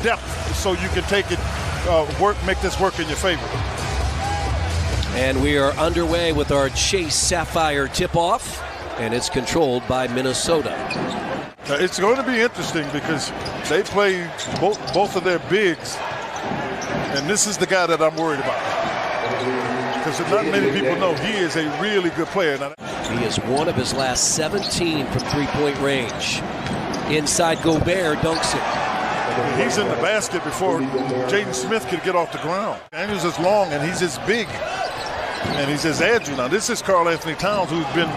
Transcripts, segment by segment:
depth so you can take it, make this work in your favor. And we are underway with our Chase Sapphire tip-off, and it's controlled by Minnesota. It's going to be interesting because they play both of their bigs, and this is the guy that I'm worried about. Because not many people know he is a really good player. He is one of his last 17 from three-point range. Inside Gobert dunks it. He's in the basket before Jaden Smith could get off the ground. Daniels is long and he's as big and he's as agile. Now this is Karl Anthony Towns, who's been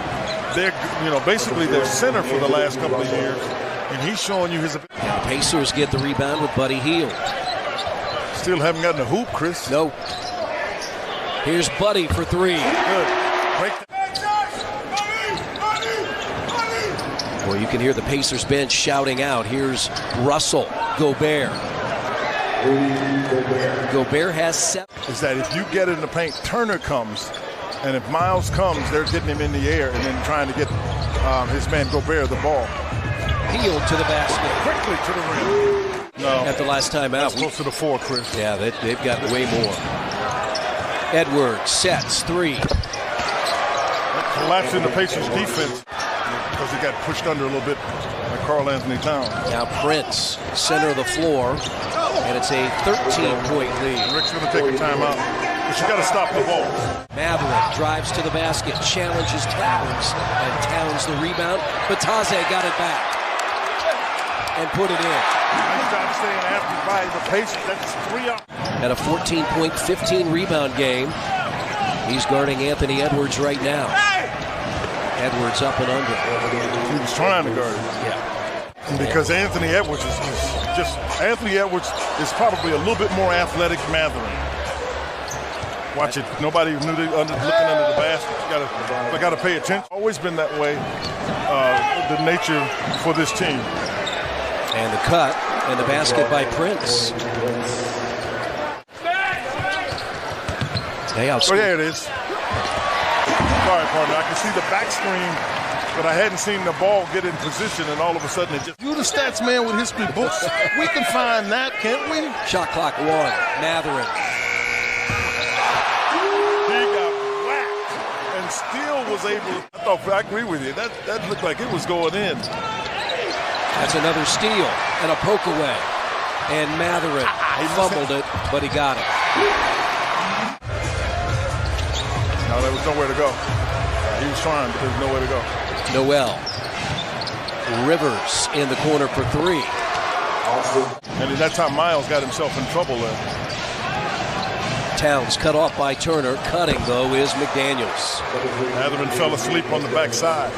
their, basically their center for the last couple of years, and he's showing you his. Pacers get the rebound with Buddy Hield. Still haven't gotten a hoop, Chris. No. Here's Buddy for three. Good. Break that. Well, you can hear the Pacers bench shouting out. Here's Russell, Gobert. Gobert has 7. Is that if you get in the paint, Turner comes, and if Miles comes, they're getting him in the air and then trying to get his man Gobert the ball. Hield to the basket. Quickly to the rim. No. At the last time out. That's close to the 4, Chris. Yeah, they've got way more. Edwards sets 3. Collapsing the Pacers defense because he got pushed under a little bit by Karl Anthony Towns. Now Prince, center of the floor, and it's a 13-point lead. Rick's going to take a timeout, but you got to stop the ball. Maverick drives to the basket, challenges Towns, and Towns the rebound. Bataze got it back and put it in. Nice job staying after by the Pacers. That's 3 up. At a 14-point, 15-rebound game. He's guarding Anthony Edwards right now. Edwards up and under. He was trying to guard him. Yeah. Because Anthony Edwards Anthony Edwards is probably a little bit more athletic than Mathurin. Watch it. Nobody knew they looking under the basket. You got to pay attention. Always been that way. The nature for this team. And the cut and the basket by Prince. Oh, yeah, it is. Sorry, partner. I can see the back screen, but I hadn't seen the ball get in position, and all of a sudden it just... You the stats man with history books. We can find that, can't we? Shot clock 1. Mathurin. He got whacked and still was able to... I agree with you. That looked like it was going in. That's another steal and a poke away. And Mathurin fumbled it, but he got it. No, there was nowhere to go. He was trying, but there's nowhere to go. Noel. Rivers in the corner for 3. And that's how Miles got himself in trouble there. Towns cut off by Turner. Cutting, though, is McDaniels. Mathurin fell asleep on the backside.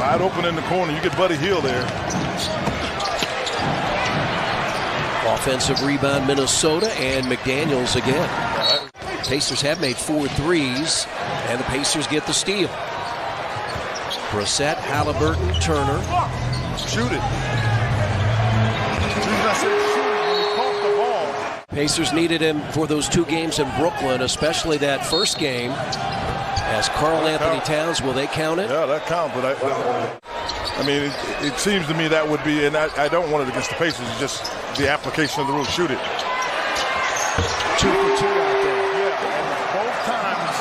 Wide open in the corner. You get Buddy Hield there. Offensive rebound, Minnesota, and McDaniels again. Pacers have made 4 threes, and the Pacers get the steal. Brissett, Halliburton, Turner. Shoot it. Caught the ball. Pacers needed him for those 2 games in Brooklyn, especially that first game. As Karl Anthony Towns, will they count it? Yeah, that counts. But I mean, it seems to me that would be, and I don't want it against the Pacers. It's just the application of the rule. Shoot it. 2 for 2 out there. Yeah, both times.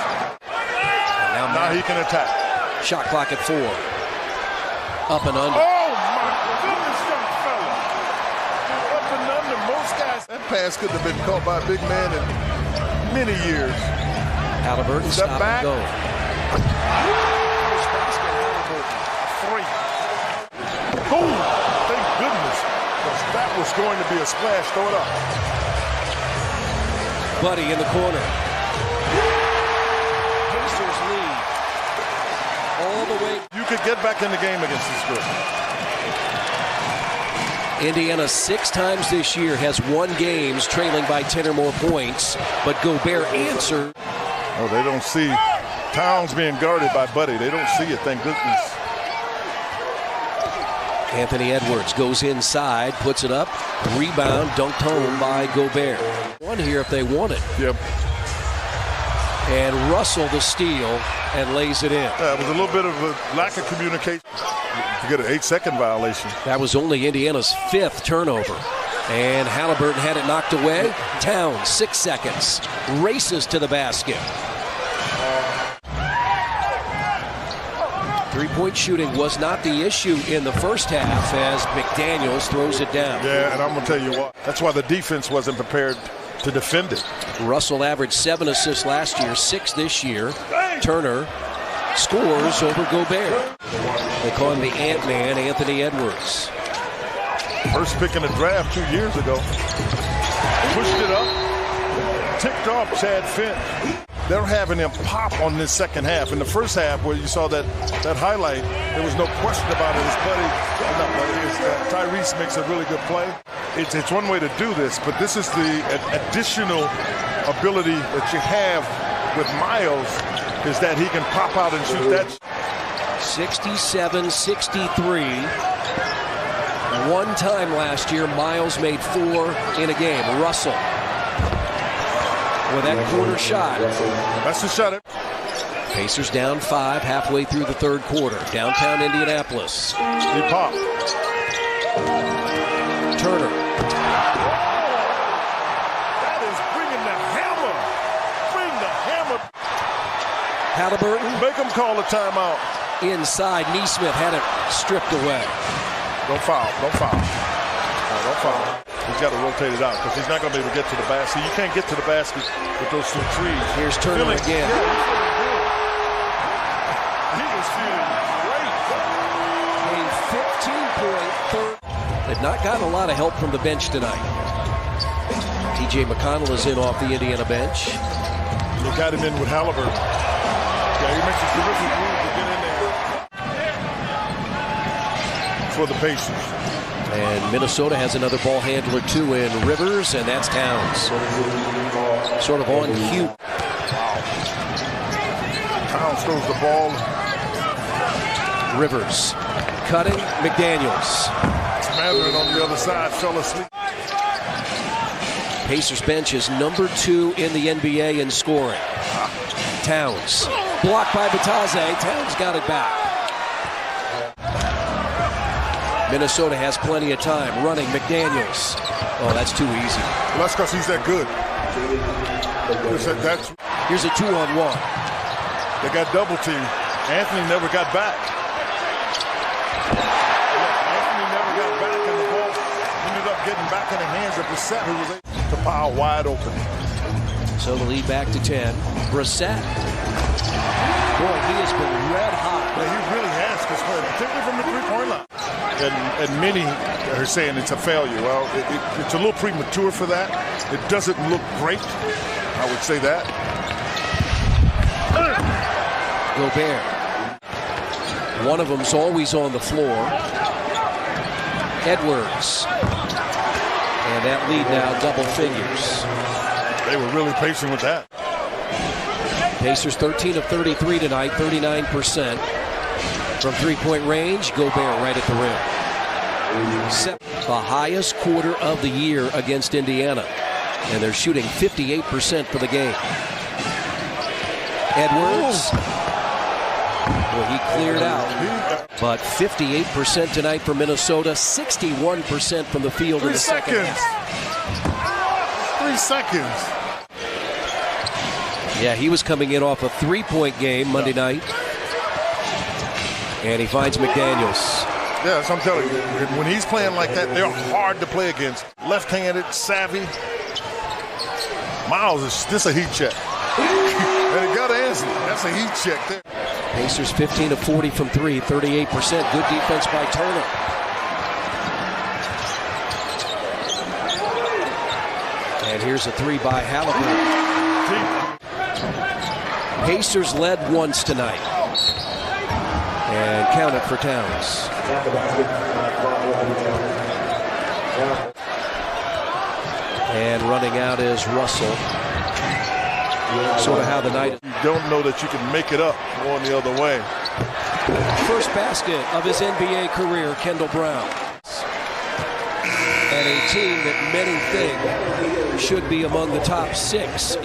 And now he can attack. Shot clock at 4. Up and under. Oh my goodness, young fella! Up and under. Most guys. That pass couldn't have been caught by a big man in many years. Halliburton stop and go. 3. Boom! Thank goodness, because that was going to be a splash. Throw it up. Buddy in the corner. Pacers lead. All the way. You could get back in the game against this group. Indiana 6 times this year has won games trailing by 10 or more points, but Gobert answered. Oh, they don't see Towns being guarded by Buddy. They don't see it, thank goodness. Anthony Edwards goes inside, puts it up, rebound, dunked home by Gobert. One here if they want it. Yep. And Russell the steal and lays it in. It was a little bit of a lack of communication. to get an 8-second violation. That was only Indiana's 5th turnover. And Halliburton had it knocked away. Towns, 6 seconds, races to the basket. Three-point shooting was not the issue in the first half as McDaniels throws it down. Yeah, and I'm going to tell you what, that's why the defense wasn't prepared to defend it. Russell averaged 7 assists last year, 6 this year. Turner scores over Gobert. They call him the Ant-Man, Anthony Edwards. First pick in the draft 2 years ago. Pushed it up, ticked off Chad Finch. They're having him pop on this second half. In the first half, where you saw that highlight, there was no question about it. Tyrese makes a really good play. It's one way to do this, but this is the additional ability that you have with Miles, is that he can pop out and shoot that. 67-63. One time last year, Miles made 4 in a game. Russell with that corner shot. That's the shot. Pacers down 5 halfway through the third quarter. Downtown Indianapolis. He popped. Turner. That is bringing the hammer. Bring the hammer. Halliburton. Make him call a timeout. Inside, Neesmith had it stripped away. Don't foul. Don't foul. No, don't foul. He's got to rotate it out because he's not going to be able to get to the basket. You can't get to the basket with those 2 trees. Here's Turner again. He was feeling great. A 15-point third. They've not gotten a lot of help from the bench tonight. T.J. McConnell is in off the Indiana bench. They got him in with Halliburton. Yeah, he makes a terrific move to get in there for the Pacers. And Minnesota has another ball handler too in Rivers, and that's Towns. Sort of on cue. Towns throws the ball. Rivers cutting, McDaniels. Smathering on the other side, fell asleep. Pacers bench is number 2 in the NBA in scoring. Towns blocked by Batase. Towns got it back. Minnesota has plenty of time. Running, McDaniels. Oh, that's too easy. Well, that's because he's that good. Here's a 2-on-1. They got double teamed. Anthony never got back. Anthony never got back, and the ball ended up getting back in the hands of Brissett, who was able to pile wide open. So the lead back to 10. Brissett. Boy, he has been red hot. Yeah, he really has, particularly from the three-point line. And many are saying it's a failure. Well, it's a little premature for that. It doesn't look great. I would say that. Gobert. One of them's always on the floor. Edwards. And that lead now double figures. They were really patient with that. Pacers 13 of 33 tonight, 39%. From three-point range, Gobert right at the rim. The highest quarter of the year against Indiana. And they're shooting 58% for the game. Edwards. Well, he cleared out. But 58% tonight for Minnesota, 61% from the field in the second half. 3 seconds. Yeah, he was coming in off a 3-point game Monday night. And he finds McDaniels. Yeah, that's what I'm telling you. When he's playing like that, they're hard to play against. Left-handed, savvy. Miles, this a heat check. And he got to answer. That's a heat check there. Pacers 15 of 40 from 3, 38%. Good defense by Turner. And here's a 3 by Halliburton. Pacers led once tonight. And count it for Towns. And running out is Russell. Sort of how the night. You don't know that you can make it up going the other way. First basket of his NBA career, Kendall Brown. And a team that many think should be among the top 6.